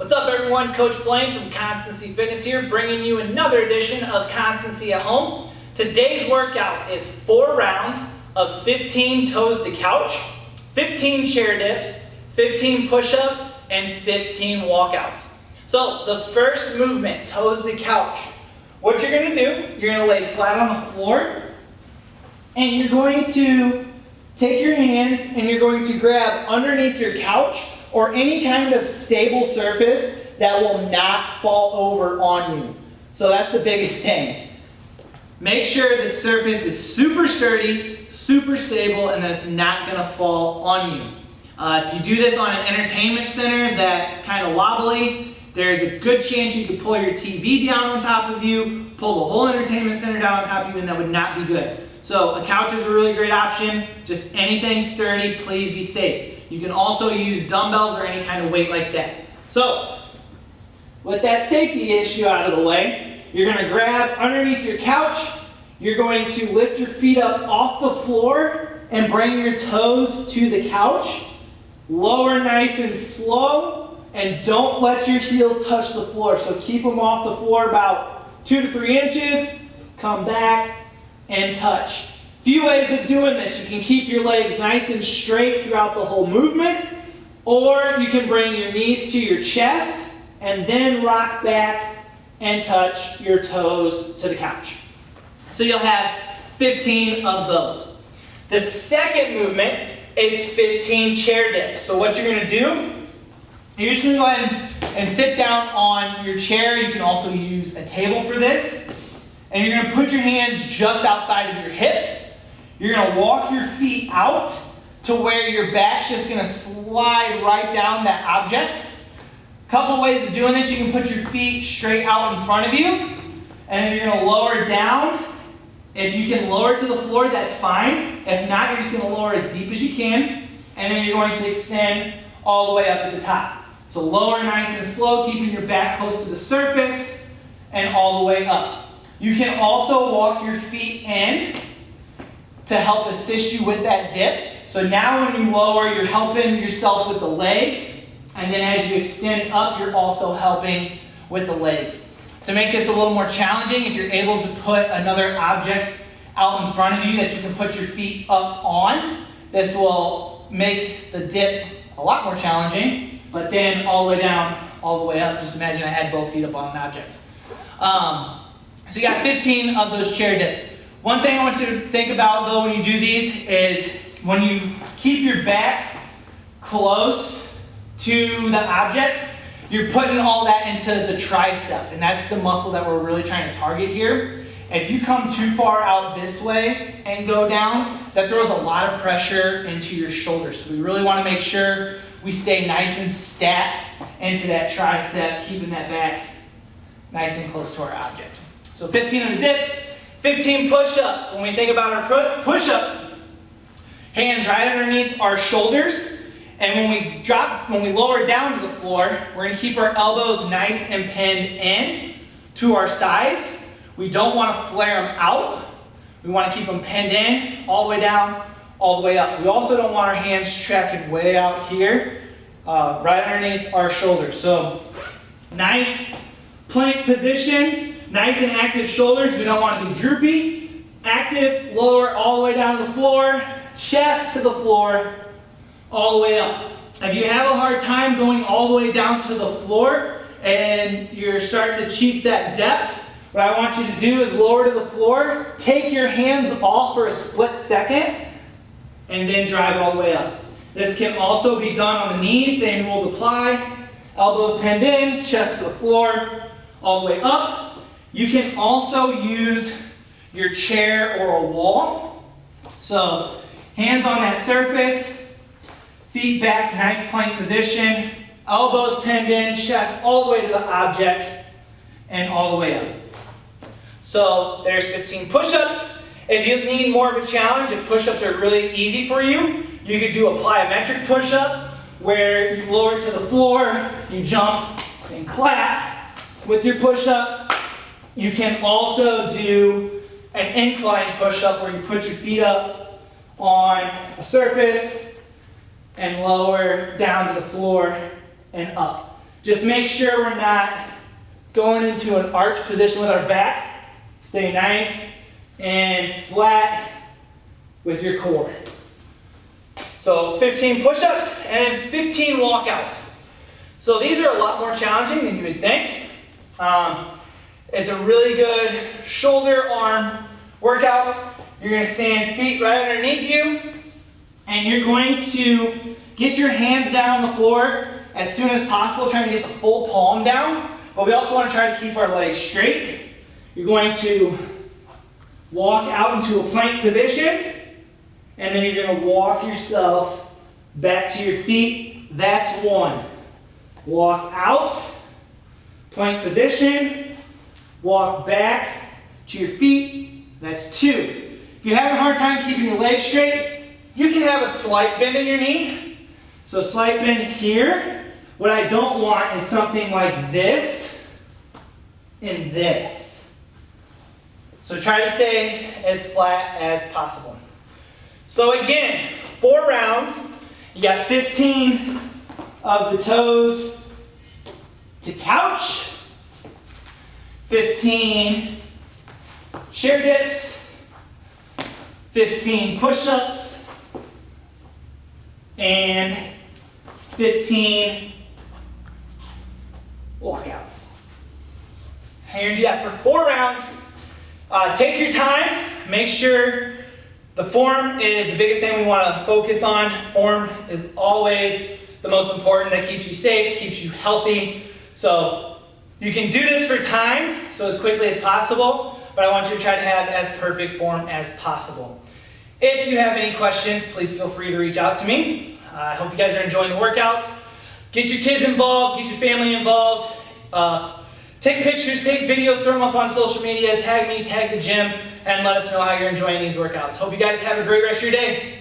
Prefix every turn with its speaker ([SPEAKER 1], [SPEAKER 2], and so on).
[SPEAKER 1] What's up everyone, Coach Blaine from Constancy Fitness here, bringing you another edition of Constancy at Home. Today's workout is 4 rounds of 15 toes to couch, 15 chair dips, 15 push-ups, and 15 walkouts. So the first movement, toes to couch. What you're gonna do, you're gonna lay flat on the floor, and you're going to take your hands and you're going to grab underneath your couch or any kind of stable surface that will not fall over on you. So that's the biggest thing. Make sure the surface is super sturdy, super stable, and that it's not gonna fall on you. If you do this on an entertainment center that's kind of wobbly, there's a good chance you could pull your TV down on top of you, pull the whole entertainment center down on top of you, and that would not be good. So a couch is a really great option. Just anything sturdy, please be safe. You can also use dumbbells or any kind of weight like that. So, with that safety issue out of the way, you're gonna grab underneath your couch, you're going to lift your feet up off the floor and bring your toes to the couch. Lower nice and slow, and don't let your heels touch the floor. So keep them off the floor about 2 to 3 inches, come back and touch. Few ways of doing this. You can keep your legs nice and straight throughout the whole movement, or you can bring your knees to your chest and then rock back and touch your toes to the couch. So you'll have 15 of those. The second movement is 15 chair dips. So what you're gonna do, you're just gonna go ahead and sit down on your chair. You can also use a table for this. And you're gonna put your hands just outside of your hips. You're gonna walk your feet out to where your back's just gonna slide right down that object. Couple ways of doing this. You can put your feet straight out in front of you, and then you're gonna lower down. If you can lower to the floor, that's fine. If not, you're just gonna lower as deep as you can, and then you're going to extend all the way up at the top. So lower nice and slow, keeping your back close to the surface, and all the way up. You can also walk your feet in to help assist you with that dip. So now when you lower, you're helping yourself with the legs, and then as you extend up, you're also helping with the legs. To make this a little more challenging, if you're able to put another object out in front of you that you can put your feet up on, this will make the dip a lot more challenging, but then all the way down, all the way up. Just imagine I had both feet up on an object. So you got 15 of those chair dips. One thing I want you to think about though when you do these is when you keep your back close to the object, you're putting all that into the tricep, and that's the muscle that we're really trying to target here. If you come too far out this way and go down, that throws a lot of pressure into your shoulders. So we really want to make sure we stay nice and stacked into that tricep, keeping that back nice and close to our object. So 15 of the dips, 15 push-ups. When we think about our push-ups, hands right underneath our shoulders, and when we lower down to the floor, we're gonna keep our elbows nice and pinned in to our sides. We don't wanna flare them out. We wanna keep them pinned in, all the way down, all the way up. We also don't want our hands tracking way out here, right underneath our shoulders. So nice plank position. Nice and active shoulders. We don't want to be droopy. Active, lower all the way down to the floor. Chest to the floor, all the way up. If you have a hard time going all the way down to the floor and you're starting to cheat that depth, what I want you to do is lower to the floor, take your hands off for a split second, and then drive all the way up. This can also be done on the knees. Same rules apply. Elbows pinned in, chest to the floor, all the way up. You can also use your chair or a wall. So hands on that surface, feet back, nice plank position, elbows pinned in, chest all the way to the object, and all the way up. So there's 15 push-ups. If you need more of a challenge, if push-ups are really easy for you, you could do a plyometric push-up where you lower to the floor, you jump and clap with your push-ups. You can also do an incline push-up where you put your feet up on a surface and lower down to the floor and up. Just make sure we're not going into an arch position with our back. Stay nice and flat with your core. So 15 push-ups and 15 walkouts. So these are a lot more challenging than you would think. It's a really good shoulder arm workout. You're going to stand feet right underneath you, and you're going to get your hands down on the floor as soon as possible, trying to get the full palm down. But we also want to try to keep our legs straight. You're going to walk out into a plank position, and then you're going to walk yourself back to your feet. That's one. Walk out, plank position, walk back to your feet. That's two. If you're having a hard time keeping your legs straight, you can have a slight bend in your knee. So slight bend here. What I don't want is something like this and this. So try to stay as flat as possible. So again, 4 rounds. You got 15 of the toes to couch, 15 chair dips, 15 push-ups, and 15 walkouts. And you're gonna do that for 4 rounds. Take your time, make sure the form is the biggest thing we want to focus on. Form is always the most important. That keeps you safe, keeps you healthy. So you can do this for time, so as quickly as possible, but I want you to try to have as perfect form as possible. If you have any questions, please feel free to reach out to me. I hope you guys are enjoying the workouts. Get your kids involved, get your family involved. Take pictures, take videos, throw them up on social media, tag me, tag the gym, and let us know how you're enjoying these workouts. Hope you guys have a great rest of your day.